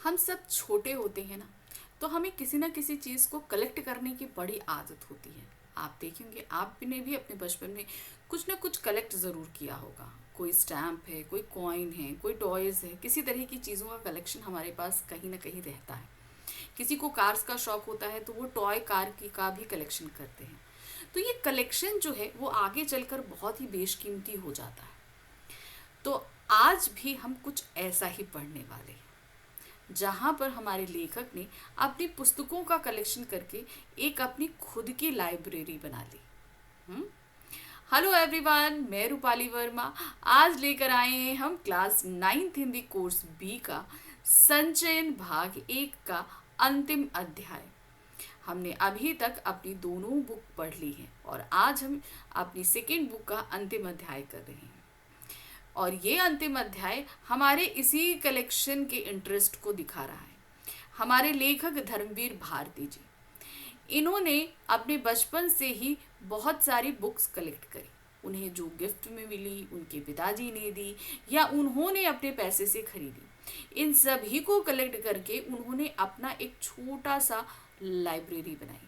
हम सब छोटे होते हैं ना, तो हमें किसी ना किसी चीज़ को कलेक्ट करने की बड़ी आदत होती है। आप देखेंगे आपने भी अपने बचपन में कुछ ना कुछ कलेक्ट ज़रूर किया होगा। कोई स्टैम्प है, कोई कॉइन है, कोई टॉयज़ है, किसी तरह की चीज़ों का कलेक्शन हमारे पास कहीं ना कहीं रहता है। किसी को कार्स का शौक होता है तो वो टॉय कार की का भी कलेक्शन करते हैं। तो ये कलेक्शन जो है वो आगे चलकर बहुत ही बेशकीमती हो जाता है। तो आज भी हम कुछ ऐसा ही पढ़ने वाले हैं, जहाँ पर हमारे लेखक ने अपनी पुस्तकों का कलेक्शन करके एक अपनी खुद की लाइब्रेरी बना ली। हम्म। हेलो एवरीवन, मैं रूपाली वर्मा। आज लेकर आए हैं हम class 9th Hindi course B का संचयन भाग 1 का अंतिम अध्याय। हमने अभी तक अपनी दोनों बुक पढ़ ली हैं और आज हम अपनी सेकेंड बुक का अंतिम अध्याय कर रहे हैं। और ये अंतिम अध्याय हमारे इसी कलेक्शन के इंटरेस्ट को दिखा रहा है। हमारे लेखक धर्मवीर भारती जी, इन्होंने अपने बचपन से ही बहुत सारी बुक्स कलेक्ट करी। उन्हें जो गिफ्ट में मिली, उनके पिताजी ने दी या उन्होंने अपने पैसे से खरीदी, इन सभी को कलेक्ट करके उन्होंने अपना एक छोटा सा लाइब्रेरी बनाई।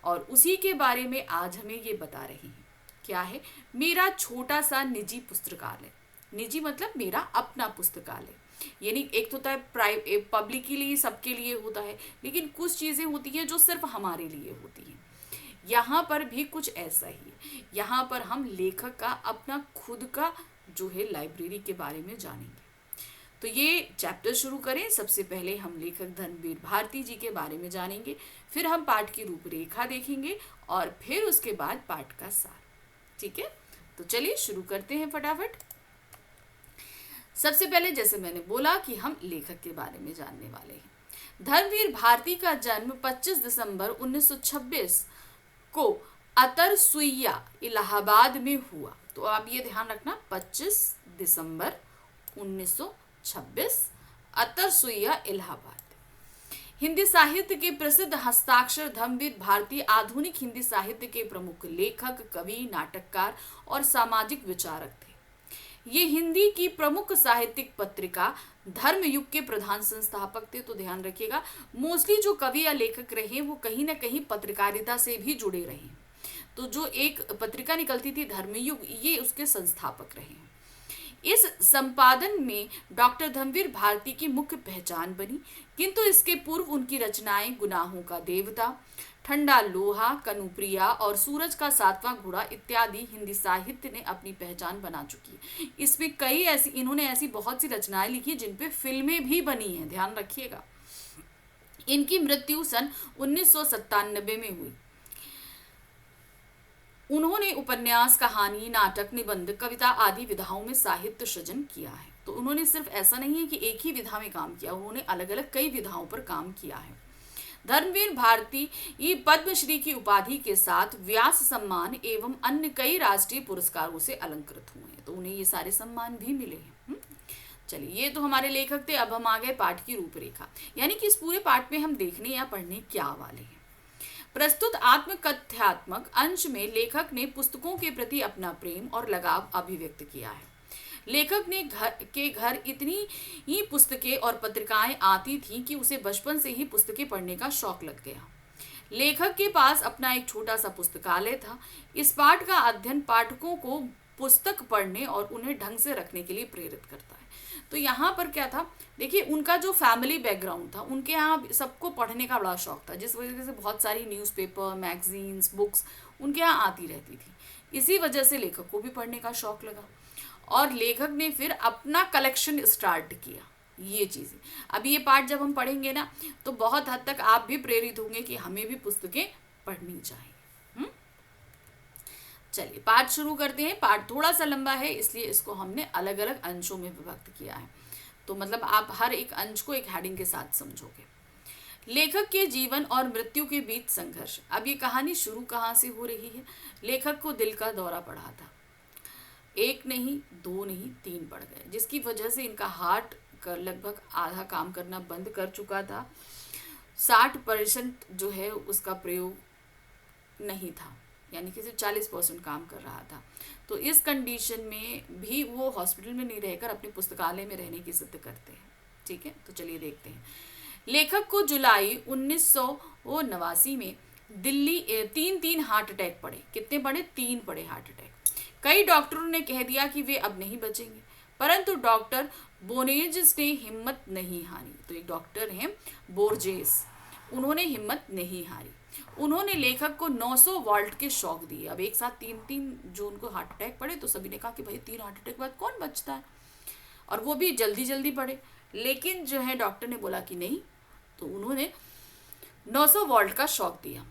और उसी के बारे में आज हमें ये बता रही हैं। क्या है? मेरा छोटा सा निजी पुस्तकालय। निजी मतलब मेरा अपना पुस्तकालय। यानी एक तो होता है प्राइवेट, पब्लिक के लिए, सबके लिए होता है, लेकिन कुछ चीज़ें होती हैं जो सिर्फ हमारे लिए होती हैं। यहाँ पर भी कुछ ऐसा ही है। यहाँ पर हम लेखक का अपना खुद का जो है लाइब्रेरी के बारे में जानेंगे। तो ये चैप्टर शुरू करें। सबसे पहले हम लेखक धर्मवीर भारती जी के बारे में जानेंगे, फिर हम पाठ की रूपरेखा देखेंगे और फिर उसके बाद पाठ का सार। ठीक है, तो चलिए शुरू करते हैं फटाफट। सबसे पहले जैसे मैंने बोला कि हम लेखक के बारे में जानने वाले हैं। धर्मवीर भारती का जन्म 25 दिसंबर 1926 को अतरसुइया इलाहाबाद में हुआ। तो आप ये ध्यान रखना, 25 दिसंबर 1926, अतरसुइया इलाहाबाद। हिंदी साहित्य के प्रसिद्ध हस्ताक्षर धर्मवीर भारती आधुनिक हिंदी साहित्य के प्रमुख लेखक, कवि, नाटककार और सामाजिक विचारक थे। ये हिंदी की प्रमुख साहित्यिक पत्रिका धर्मयुग के प्रधान संस्थापक थे। तो ध्यान रखिएगा, मोस्टली जो कवि या लेखक रहे वो कहीं ना कहीं पत्रकारिता से भी जुड़े रहे। तो जो एक पत्रिका निकलती थी धर्मयुग, ये उसके संस्थापक रहे। इस संपादन में डॉक्टर धर्मवीर भारती की मुख्य पहचान बनी, किंतु इसके पूर्व उनकी रचनाएं गुनाहों का देवता, ठंडा लोहा, कनुप्रिया और सूरज का सातवां घोड़ा इत्यादि हिंदी साहित्य ने अपनी पहचान बना चुकी है। इसमें कई ऐसी, इन्होंने ऐसी बहुत सी रचनाएं लिखी जिन पे फिल्में भी बनी हैं, ध्यान रखिएगा। इनकी मृत्यु सन 1997 में हुई। उन्होंने उपन्यास, कहानी, नाटक, निबंध, कविता आदि विधाओं में साहित्य सृजन किया है। तो उन्होंने सिर्फ ऐसा नहीं है कि एक ही विधा में काम किया, उन्होंने अलग अलग कई विधाओं पर काम किया है। धर्मवीर भारती ये पद्मश्री की उपाधि के साथ व्यास सम्मान एवं अन्य कई राष्ट्रीय पुरस्कारों से अलंकृत हुए हैं। तो उन्हें ये सारे सम्मान भी मिले हैं। चलिए, ये तो हमारे लेखक थे। अब हम आ गए पाठ की रूपरेखा, यानी कि इस पूरे पाठ में हम देखने या पढ़ने क्या वाले हैं। प्रस्तुत आत्मकथ्यात्मक अंश में लेखक ने पुस्तकों के प्रति अपना प्रेम और लगाव अभिव्यक्त किया है। लेखक ने घर इतनी ही पुस्तकें और पत्रिकाएं आती थीं कि उसे बचपन से ही पुस्तकें पढ़ने का शौक लग गया। लेखक के पास अपना एक छोटा सा पुस्तकालय था। इस पाठ का अध्ययन पाठकों को पुस्तक पढ़ने और उन्हें ढंग से रखने के लिए प्रेरित करता है। तो यहाँ पर क्या था, देखिए, उनका जो फैमिली बैकग्राउंड था, उनके यहाँ सबको पढ़ने का बड़ा शौक था, जिस वजह से बहुत सारी न्यूज़पेपर, मैगजीन्स, बुक्स उनके यहाँ आती रहती थी। इसी वजह से लेखक को भी पढ़ने का शौक लगा और लेखक ने फिर अपना कलेक्शन स्टार्ट किया। ये चीज़ें अब ये पाठ जब हम पढ़ेंगे ना, तो बहुत हद तक आप भी प्रेरित होंगे कि हमें भी पुस्तकें पढ़नी चाहिए। चलिए पाठ शुरू करते हैं। पाठ थोड़ा सा लंबा है, इसलिए इसको हमने अलग अलग अंशों में विभक्त किया है। तो मतलब आप हर एक अंश को एक हेडिंग के साथ समझोगे। लेखक के जीवन और मृत्यु के बीच संघर्ष। अब ये कहानी शुरू कहाँ से हो रही है? लेखक को दिल का दौरा पड़ा था। एक नहीं, दो नहीं, 3 पड़ गए, जिसकी वजह से इनका हार्ट लगभग आधा काम करना बंद कर चुका था। 60% जो है उसका प्रयोग नहीं था, यानी कि सिर्फ 40% काम कर रहा था। तो इस कंडीशन में भी वो हॉस्पिटल में नहीं रहकर अपने पुस्तकालय में रहने की जिद करते हैं। ठीक है, तो चलिए देखते हैं। लेखक को जुलाई 1989 में दिल्ली तीन तीन हार्ट अटैक पड़े। कितने पड़े? 3 पड़े हार्ट अटैक। कई डॉक्टरों ने कह दिया कि वे अब नहीं बचेंगे, परंतु डॉक्टर बोनेज ने हिम्मत नहीं हारी। तो एक डॉक्टर हैं बोर्जेस, उन्होंने हिम्मत नहीं हारी। उन्होंने लेखक को 900 वोल्ट के शॉक दिए। अब एक साथ 3-3 जो उनको हार्ट अटैक पड़े, तो सभी ने कहा कि भाई 3 हार्ट अटैक के बाद कौन बचता है, और वो भी जल्दी जल्दी पड़े। लेकिन जो है डॉक्टर ने बोला कि नहीं, तो उन्होंने 900 वोल्ट का शॉक दिया।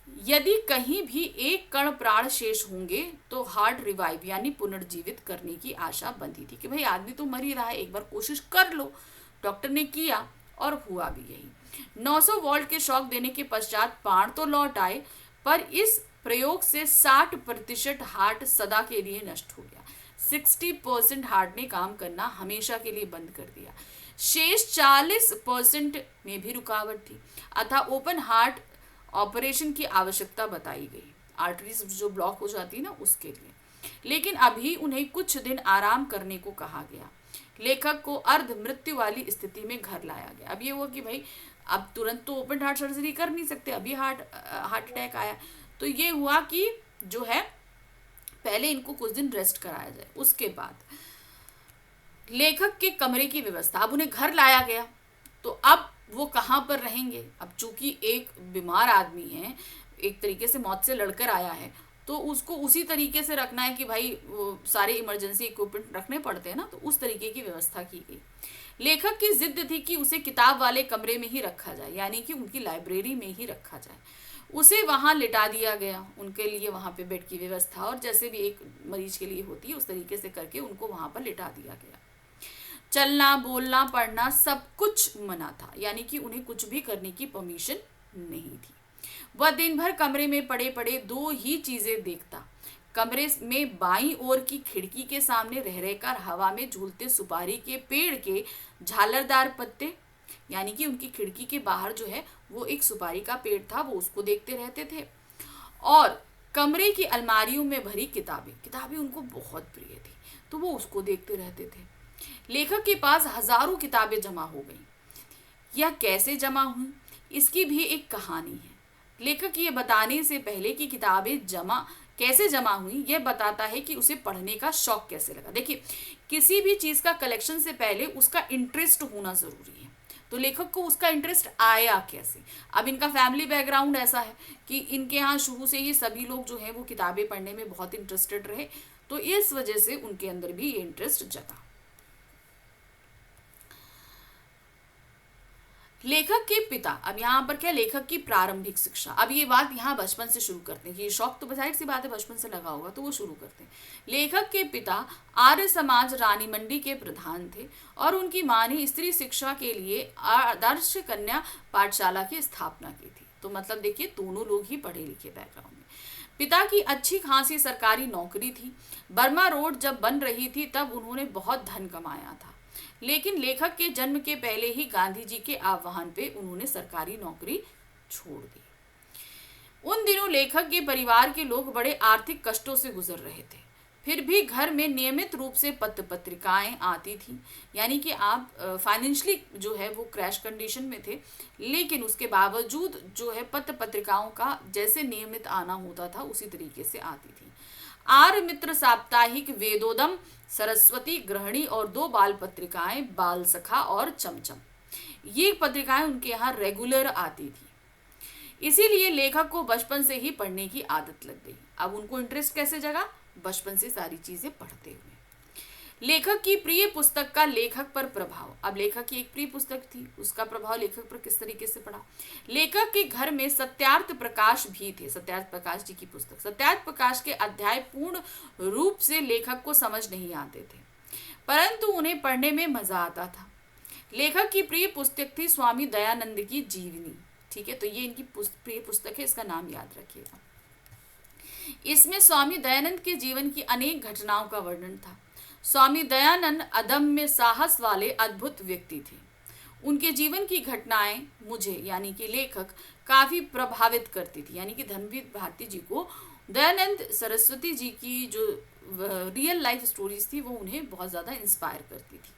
यदि कहीं भी एक कण प्राण शेष होंगे तो हार्ट रिवाइव यानी पुनर्जीवित करने की आशा बंधी थी कि भाई आदमी तो मर ही रहा है, एक बार कोशिश कर लो। डॉक्टर ने किया और हुआ भी यही। 900 वोल्ट के शॉक देने के पश्चात प्राण तो लौट आए, पर इस प्रयोग से 60% हार्ट सदा के लिए नष्ट हो गया। 60% हार्ट ने काम करना हमेशा के लिए बंद कर दिया। शेष 40% में भी रुकावट थी, अतः ओपन हार्ट ऑपरेशन की आवश्यकता बताई गई। आर्टरीज जो ब्लॉक हो जाती है ना, उसके लिए। लेकिन अभी उन्हें कुछ दिन आराम करने को कहा गया। लेखक को अर्ध मृत्यु वाली स्थिति में घर लाया गया। अब ये हुआ कि भाई अब तुरंत तो ओपन हार्ट सर्जरी कर नहीं सकते, अभी हार्ट अटैक आया, तो ये हुआ कि जो है पहले इनको कुछ दिन रेस्ट कराया जाए। उसके बाद लेखक के कमरे की व्यवस्था, अब उन्हें घर लाया गया, तो अब वो कहाँ पर रहेंगे? अब चूंकि एक बीमार आदमी है, एक तरीके से मौत से लड़कर आया है, तो उसको उसी तरीके से रखना है कि भाई वो सारे इमरजेंसी इक्विपमेंट रखने पड़ते हैं ना, तो उस तरीके की व्यवस्था की गई। लेखक की जिद थी कि उसे किताब वाले कमरे में ही रखा जाए, यानी कि उनकी लाइब्रेरी में ही रखा जाए। उसे वहां लिटा दिया गया, उनके लिए वहां पे बेड की व्यवस्था, और जैसे भी एक मरीज के लिए होती है उस तरीके से करके उनको वहां पर लिटा दिया गया। चलना, बोलना, पढ़ना सब कुछ मना था, यानी कि उन्हें कुछ भी करने की परमिशन नहीं थी। वह दिन भर कमरे में पड़े पड़े 2 ही चीजें देखता। कमरे में बाईं ओर की खिड़की के सामने रह रहकर हवा में झूलते सुपारी के पेड़ के झालरदार पत्ते, यानी कि उनकी खिड़की के बाहर जो है वो एक सुपारी का पेड़ था, वो उसको देखते रहते थे। और कमरे की अलमारियों में भरी किताबें, किताबें उनको बहुत प्रिय थी, तो वो उसको देखते रहते थे। लेखक के पास हजारों किताबें जमा हो गई। यह कैसे जमा हुई, इसकी भी एक कहानी है। लेखक ये बताने से पहले कि किताबें कैसे जमा हुई, यह बताता है कि उसे पढ़ने का शौक कैसे लगा। देखिए, किसी भी चीज का कलेक्शन से पहले उसका इंटरेस्ट होना जरूरी है। तो लेखक को उसका इंटरेस्ट आया कैसे? अब इनका फैमिली बैकग्राउंड ऐसा है कि इनके यहाँ शुरू से ही सभी लोग जो है वो किताबें पढ़ने में बहुत इंटरेस्टेड रहे, तो इस वजह से उनके अंदर भी ये इंटरेस्ट जगा। लेखक के पिता, अब यहाँ पर क्या, लेखक की प्रारंभिक शिक्षा। अब ये बात यहाँ बचपन से शुरू करते हैं, ये शौक तो जाहिर सी बात है बचपन से लगा होगा, तो वो शुरू करते हैं। लेखक के पिता आर्य समाज रानी मंडी के प्रधान थे, और उनकी मां ने स्त्री शिक्षा के लिए आदर्श कन्या पाठशाला की स्थापना की थी। तो मतलब देखिए, दोनों लोग ही पढ़े लिखे बैकग्राउंड में। पिता की अच्छी खासी सरकारी नौकरी थी। बर्मा रोड जब बन रही थी तब उन्होंने बहुत धन कमाया था, लेकिन लेखक के जन्म के पहले ही गांधी जी के आह्वान पे उन्होंने सरकारी नौकरी छोड़ दी। उन दिनों लेखक के परिवार के लोग बड़े आर्थिक कष्टों से गुजर रहे थे, फिर भी घर में नियमित रूप से पत्र पत्रिकाएं आती थी, यानी कि आप फाइनेंशियली जो है वो क्रैश कंडीशन में थे, लेकिन उसके बावजूद जो है पत्र पत्रिकाओं का जैसे नियमित आना होता था उसी तरीके से आती थी। आर्य मित्र साप्ताहिक, वेदोदम, सरस्वती, गृहिणी और 2 बाल पत्रिकाएं, बाल सखा और चमचम, ये पत्रिकाएं उनके यहाँ रेगुलर आती थी। इसीलिए लेखक को बचपन से ही पढ़ने की आदत लग गई। अब उनको इंटरेस्ट कैसे जगा? बचपन से सारी चीजें पढ़ते हुए। लेखक की प्रिय पुस्तक का लेखक पर प्रभाव। अब लेखक की एक प्रिय पुस्तक थी, उसका प्रभाव लेखक पर किस तरीके से पड़ा? लेखक के घर में सत्यार्थ प्रकाश भी थे, सत्यार्थ प्रकाश जी की पुस्तक। सत्यार्थ प्रकाश के अध्याय पूर्ण रूप से लेखक को समझ नहीं आते थे, परंतु उन्हें पढ़ने में मजा आता था। लेखक की प्रिय पुस्तक थी स्वामी दयानंद की जीवनी। ठीक है, तो ये इनकी प्रिय पुस्तक है, इसका नाम याद रखिएगा। इसमें स्वामी दयानंद के जीवन की अनेक घटनाओं का वर्णन था। स्वामी दयानंद अदम्य साहस वाले अद्भुत व्यक्ति थे। उनके जीवन की घटनाएं मुझे, यानी कि लेखक, काफी प्रभावित करती थी, यानी कि धर्मवीर भारती जी को दयानंद सरस्वती जी की जो रियल लाइफ स्टोरीज थी वो उन्हें बहुत ज्यादा इंस्पायर करती थी।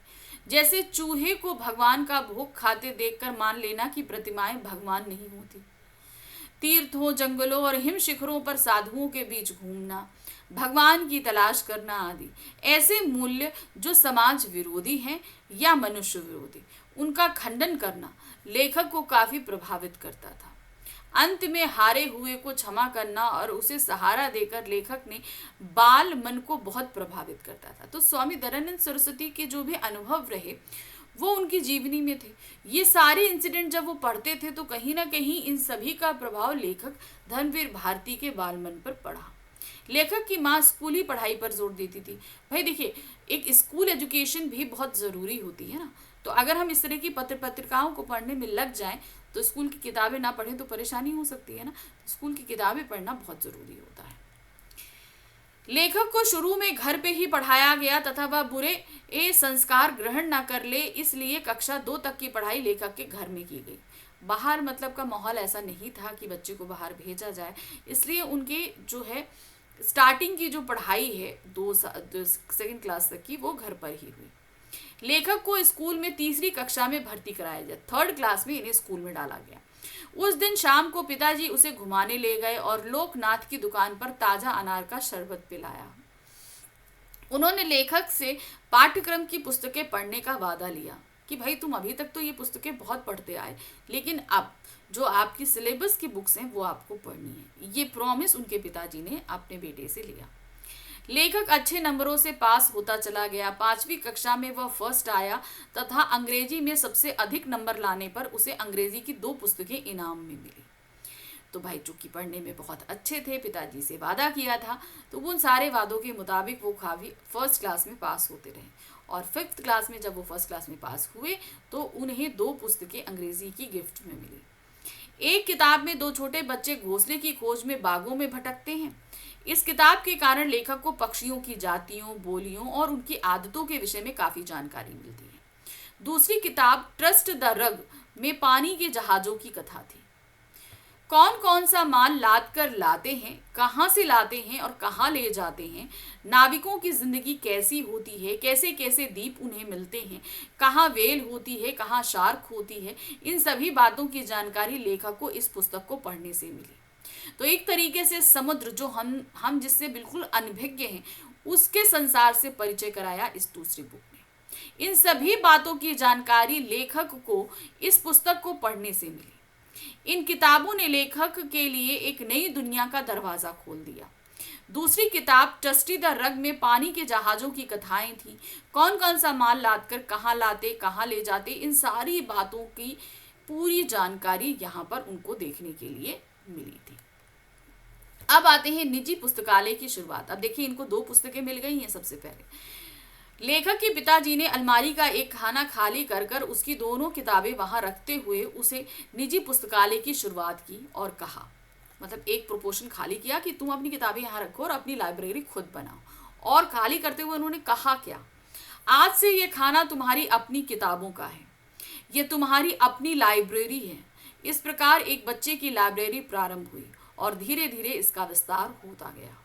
जैसे चूहे को भगवान का भोग खाते देखकर मान लेना कि प्रतिमाएं भगवान नहीं होती। तीर्थों, जंगलों और हिम शिखरों पर साधुओं के बीच घूमना, भगवान की तलाश करना आदि ऐसे मूल्य जो समाज विरोधी हैं या मनुष्य विरोधी, उनका खंडन करना लेखक को काफी प्रभावित करता था। अंत में हारे हुए को क्षमा करना और उसे सहारा देकर लेखक ने बाल मन को बहुत प्रभावित करता था। तो स्वामी दयानंद सरस्वती के जो भी अनुभव रहे वो उनकी जीवनी में थे। ये सारे इंसिडेंट जब वो पढ़ते थे तो कहीं ना कहीं इन सभी का प्रभाव लेखक धर्मवीर भारती के बाल मन पर पड़ा। लेखक की माँ स्कूली पढ़ाई पर जोर देती थी। भाई देखिए, एक स्कूल एजुकेशन भी बहुत ज़रूरी होती है ना। तो अगर हम इस तरह की पत्रिकाओं को पढ़ने में लग जाएं तो स्कूल की किताबें ना पढ़ें तो परेशानी हो सकती है ना। स्कूल की किताबें पढ़ना बहुत ज़रूरी होता है। लेखक को शुरू में घर पे ही पढ़ाया गया तथा वह बुरे संस्कार ग्रहण ना कर ले, इसलिए कक्षा 2 तक की पढ़ाई लेखक के घर में की गई। बाहर मतलब का माहौल ऐसा नहीं था कि बच्चे को बाहर भेजा जाए, इसलिए उनके जो है स्टार्टिंग की जो पढ़ाई है 2 क्लास तक की वो घर पर ही हुई। लेखक को स्कूल में 3री कक्षा में भर्ती कराया गया। 3rd क्लास में इन्हें स्कूल में डाला गया। उस दिन शाम को पिताजी उसे घुमाने ले गए और लोकनाथ की दुकान पर ताजा अनार का शरबत पिलाया। उन्होंने लेखक से पाठ्यक्रम की पुस्तकें पढ़ने का वादा लिया कि भाई तुम अभी तक तो ये पुस्तकें बहुत पढ़ते आए, लेकिन अब जो आपकी सिलेबस की बुक्स हैं वो आपको पढ़नी है। ये प्रॉमिस उनके पिताजी ने अपने बेटे से लिया। लेखक अच्छे नंबरों से पास होता चला गया। 5वीं कक्षा में वह फर्स्ट आया तथा अंग्रेजी में सबसे अधिक नंबर लाने पर उसे अंग्रेजी की 2 पुस्तकें इनाम में मिली। तो भाई चूंकि पढ़ने में बहुत अच्छे थे, पिताजी से वादा किया था, तो उन सारे वादों के मुताबिक वो काफ़ी फर्स्ट क्लास में पास होते रहे। और 5th क्लास में जब वो फर्स्ट क्लास में पास हुए तो उन्हें 2 पुस्तकें अंग्रेजी की गिफ्ट में मिली। एक किताब में 2 छोटे बच्चे घोंसले की खोज में बागों में भटकते हैं। इस किताब के कारण लेखक को पक्षियों की जातियों, बोलियों और उनकी आदतों के विषय में काफी जानकारी मिलती है। दूसरी किताब ट्रस्ट द रग में पानी के जहाजों की कथा थी। कौन कौन सा माल लाद कर लाते हैं, कहाँ से लाते हैं और कहाँ ले जाते हैं, नाविकों की जिंदगी कैसी होती है, कैसे कैसे द्वीप उन्हें मिलते हैं, कहाँ वेल होती है, कहाँ शार्क होती है, इन सभी बातों की जानकारी लेखक को इस पुस्तक को पढ़ने से मिली। तो एक तरीके से समुद्र जो हम जिससे बिल्कुल अनभिज्ञ हैं उसके संसार से परिचय कराया इस दूसरी बुक ने। इन सभी बातों की जानकारी लेखक को इस पुस्तक को पढ़ने से मिली। इन किताबों ने लेखक के लिए एक नई दुनिया का दरवाजा खोल दिया। दूसरी किताब ट्रस्टी द रग में पानी के जहाजों की कथाएं थी। कौन कौन सा माल लादकर कहाँ लाते, कहाँ ले जाते, इन सारी बातों की पूरी जानकारी यहाँ पर उनको देखने के लिए मिली थी। अब आते हैं निजी पुस्तकालय की शुरुआत। अब देखिए, इनको 2 पुस्तकें मिल गई हैं। सबसे पहले लेखक के पिताजी ने अलमारी का एक खाना खाली कर कर उसकी दोनों किताबें वहां रखते हुए उसे निजी पुस्तकालय की शुरुआत की और कहा, मतलब एक प्रोपोर्शन खाली किया कि तुम अपनी किताबें यहाँ रखो और अपनी लाइब्रेरी खुद बनाओ। और खाली करते हुए उन्होंने कहा क्या, आज से ये खाना तुम्हारी अपनी किताबों का है, ये तुम्हारी अपनी लाइब्रेरी है। इस प्रकार एक बच्चे की लाइब्रेरी प्रारंभ हुई और धीरे धीरे इसका विस्तार होता गया।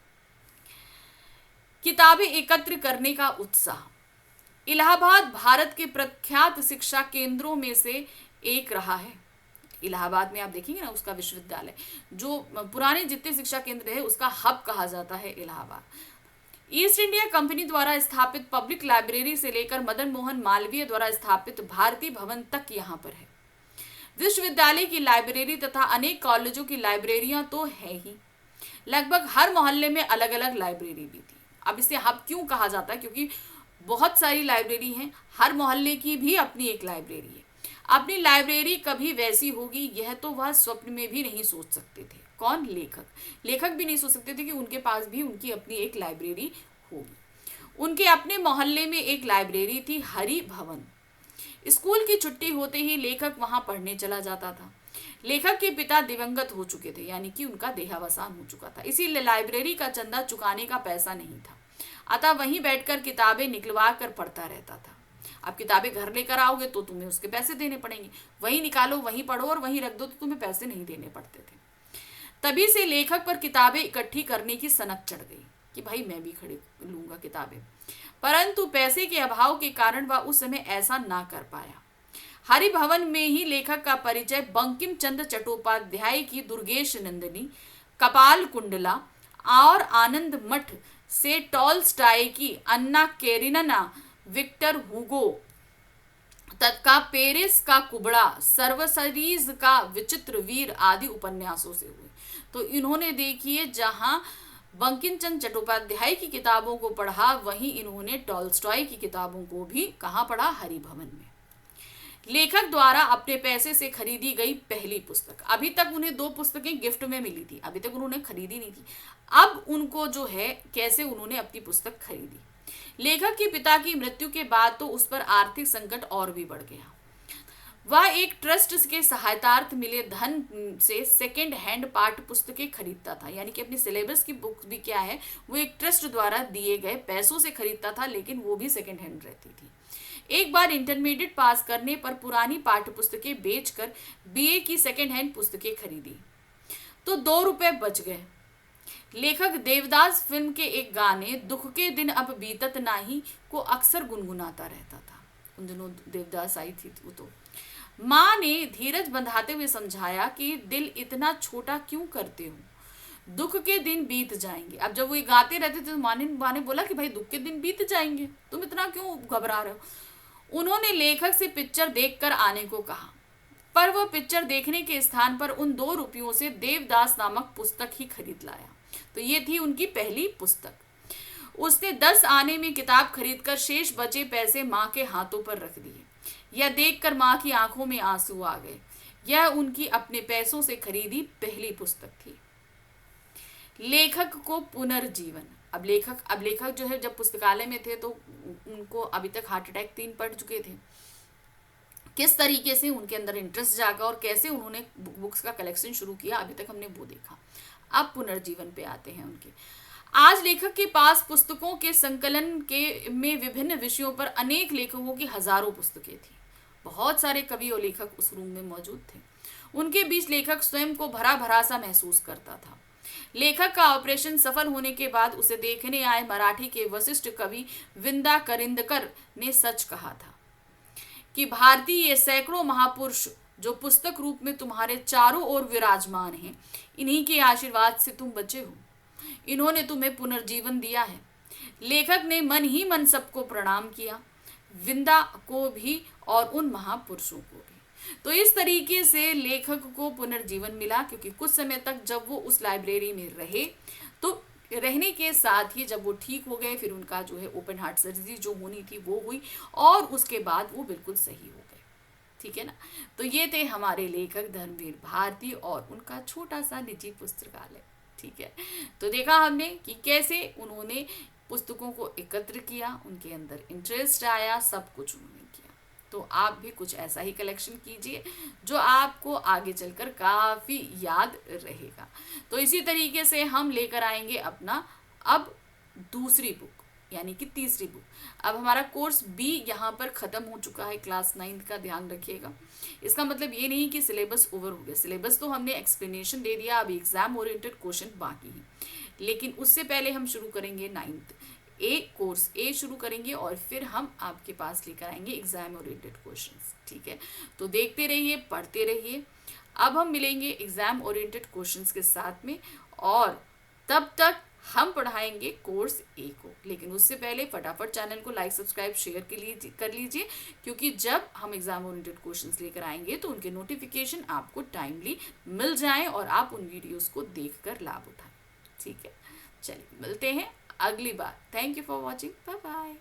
किताबें एकत्र करने का उत्साह। इलाहाबाद भारत के प्रख्यात शिक्षा केंद्रों में से एक रहा है। इलाहाबाद में आप देखेंगे ना, उसका विश्वविद्यालय जो पुराने जितने शिक्षा केंद्र है उसका हब कहा जाता है इलाहाबाद। ईस्ट इंडिया कंपनी द्वारा स्थापित पब्लिक लाइब्रेरी से लेकर मदन मोहन मालवीय द्वारा स्थापित भारती भवन तक यहाँ पर है। विश्वविद्यालय की लाइब्रेरी तथा अनेक कॉलेजों की लाइब्रेरियां तो है ही, लगभग हर मोहल्ले में अलग अलग लाइब्रेरी भी थी। अब इसे हब क्यों कहा जाता है, क्योंकि बहुत सारी लाइब्रेरी हैं, हर मोहल्ले की भी अपनी एक लाइब्रेरी है। अपनी लाइब्रेरी कभी वैसी होगी यह तो वह स्वप्न में भी नहीं सोच सकते थे। कौन? लेखक भी नहीं सोच सकते थे कि उनके पास भी उनकी अपनी एक लाइब्रेरी होगी। उनके अपने मोहल्ले में एक लाइब्रेरी थी, हरि भवन। स्कूल की छुट्टी होते ही लेखक वहां पढ़ने चला जाता था। लेखक के पिता दिवंगत हो चुके थे, यानी कि उनका देहावसान हो चुका था, इसीलिए लाइब्रेरी का चंदा चुकाने का पैसा नहीं था। अतः वहीं बैठकर किताबें निकलवा कर पढ़ता रहता था। अब किताबें घर लेकर आओगे तो तुम्हें उसके पैसे देने पड़ेंगे, वहीं निकालो, वहीं पढ़ो और वहीं रख दो तो तुम्हें पैसे नहीं देने पड़ते थे। तभी से लेखक पर किताबें इकट्ठी करने की सनक चढ़ गई कि भाई मैं भी खरीद लूंगा किताबें। परंतु पैसे के अभाव के कारण वह उस समय ऐसा ना कर पाया। हरिभवन में ही लेखक का परिचय बंकिम चंद्र चट्टोपाध्याय की दुर्गेश नंदिनी, कपाल कुंडला और आनंद मठ से टॉलस्टॉय की अन्ना केरेनिना, विक्टर हुगो तथा पेरिस का कुबड़ा, सर्वसरीज का विचित्र वीर आदि उपन्यासों से हुए। तो इन्होंने देखिए जहां बंकिम चंद्र चट्टोपाध्याय की किताबों को पढ़ा, वहीं इन्होंने टॉलस्टॉय की किताबों को भी कहाँ पढ़ा? हरिभवन में। लेखक द्वारा अपने पैसे से खरीदी गई पहली पुस्तक। अभी तक उन्हें 2 पुस्तकें गिफ्ट में मिली थी, अभी तक उन्होंने खरीदी नहीं थी। अब उनको जो है कैसे उन्होंने अपनी पुस्तक खरीदी। लेखक के पिता की मृत्यु के बाद तो उस पर आर्थिक संकट और भी बढ़ गया। वह एक ट्रस्ट के सहायतार्थ मिले धन से सेकेंड हैंड पाठ्य पुस्तकें खरीदता था, यानी कि अपनी सिलेबस की बुक भी क्या है, वो एक ट्रस्ट द्वारा दिए गए पैसों से खरीदता था, लेकिन वो भी सेकेंड हैंड रहती थी। एक बार इंटरमीडिएट पास करने पर पुरानी पाठ्य पुस्तकें बेचकर बीए की सेकेंड हैंड पुस्तकें खरीदी तो 2 रुपए बच गए। लेखक देवदास फिल्म के एक गाने दुख के दिन अब बीतत नाही को अक्सर गुनगुनाता रहता था। उन दिनों देवदास आई थी वो तो। माँ ने धीरज बंधाते हुए समझाया कि दिल इतना छोटा क्यों करते हो, दुख के दिन बीत जाएंगे। अब जब वो ये गाते रहते थे तो माँ ने बोला कि भाई दुख के दिन बीत जाएंगे, तुम इतना क्यों घबरा रहे हो। उन्होंने लेखक से पिक्चर देखकर आने को कहा, पर वह पिक्चर देखने के स्थान पर उन 2 रुपयों से देवदास नामक पुस्तक ही खरीद लाया। तो ये थी उनकी पहली पुस्तक। उसने 10 आने में किताब खरीदकर शेष बचे पैसे माँ के हाथों पर रख दिए। यह देखकर माँ की आंखों में आंसू आ गए। यह उनकी अपने पैसों से खरीदी पहली पुस्तक थी। लेखक को पुनर्जीवन। अब लेखक जो है जब पुस्तकालय में थे तो उनको अभी तक हार्ट अटैक 3 पड़ चुके थे। किस तरीके से उनके अंदर इंटरेस्ट जागा और कैसे उन्होंने बुक्स का कलेक्शन शुरू किया, अभी तक हमने वो देखा। अब पुनर्जीवन पे आते हैं उनके। आज लेखक के पास पुस्तकों के संकलन के में विभिन्न विषयों पर अनेक लेखकों की हजारों पुस्तकें थी। बहुत सारे कवि और लेखक उस रूम में मौजूद थे। उनके बीच लेखक स्वयं को भरा भरा सा महसूस करता था। लेखक का ऑपरेशन सफल होने के बाद उसे देखने आए मराठी के वशिष्ठ कवि विंदा करिंदकर ने सच कहा था कि भारतीय सैकड़ों महापुरुष जो पुस्तक रूप में तुम्हारे चारों ओर विराजमान हैं, इन्हीं के आशीर्वाद से तुम बचे हो। इन्होंने तुम्हें पुनर्जीवन दिया है। लेखक ने मन ही मन सबको प्रणाम किया, विंदा को भी और उन महापुरुषों को भी। तो इस तरीके से लेखक को पुनर्जीवन मिला, क्योंकि कुछ समय तक जब वो उस लाइब्रेरी में रहे तो रहने के साथ ही जब वो ठीक हो गए, फिर उनका जो है ओपन हार्ट सर्जरी जो होनी थी वो हुई और उसके बाद वो बिल्कुल सही हो गए। ठीक है ना। तो ये थे हमारे लेखक धर्मवीर भारती और उनका छोटा सा निजी पुस्तकालय। ठीक है। तो देखा हमने कि कैसे उन्होंने पुस्तकों को एकत्र किया, उनके अंदर इंटरेस्ट आया, सब कुछ उन्होंने किया। तो आप भी कुछ ऐसा ही कलेक्शन कीजिए जो आपको आगे चलकर काफ़ी याद रहेगा। तो इसी तरीके से हम लेकर आएंगे अपना अब दूसरी बुक, यानी कि तीसरी बुक। अब हमारा कोर्स बी यहाँ पर ख़त्म हो चुका है, क्लास 9 का ध्यान रखिएगा। इसका मतलब ये नहीं कि सिलेबस ओवर हो गया। सिलेबस तो हमने एक्सप्लेनेशन दे दिया, अब एग्जाम ओरिएंटेड क्वेश्चन बाकी है। लेकिन उससे पहले हम शुरू करेंगे 9th ए कोर्स ए शुरू करेंगे और फिर हम आपके पास लेकर आएंगे एग्जाम ओरिएंटेड क्वेश्चंस। ठीक है। तो देखते रहिए, पढ़ते रहिए। अब हम मिलेंगे एग्जाम ओरिएंटेड क्वेश्चंस के साथ में, और तब तक हम पढ़ाएंगे कोर्स ए को। लेकिन उससे पहले फटाफट चैनल को लाइक सब्सक्राइब शेयर कर लीजिए, क्योंकि जब हम एग्जाम ओरिएंटेड क्वेश्चंस लेकर आएंगे तो उनके नोटिफिकेशन आपको टाइमली मिल जाएं और आप उन वीडियोस को देखकर लाभ उठाएं। ठीक है। चलिए मिलते हैं अगली बार। Thank you for watching. Bye bye.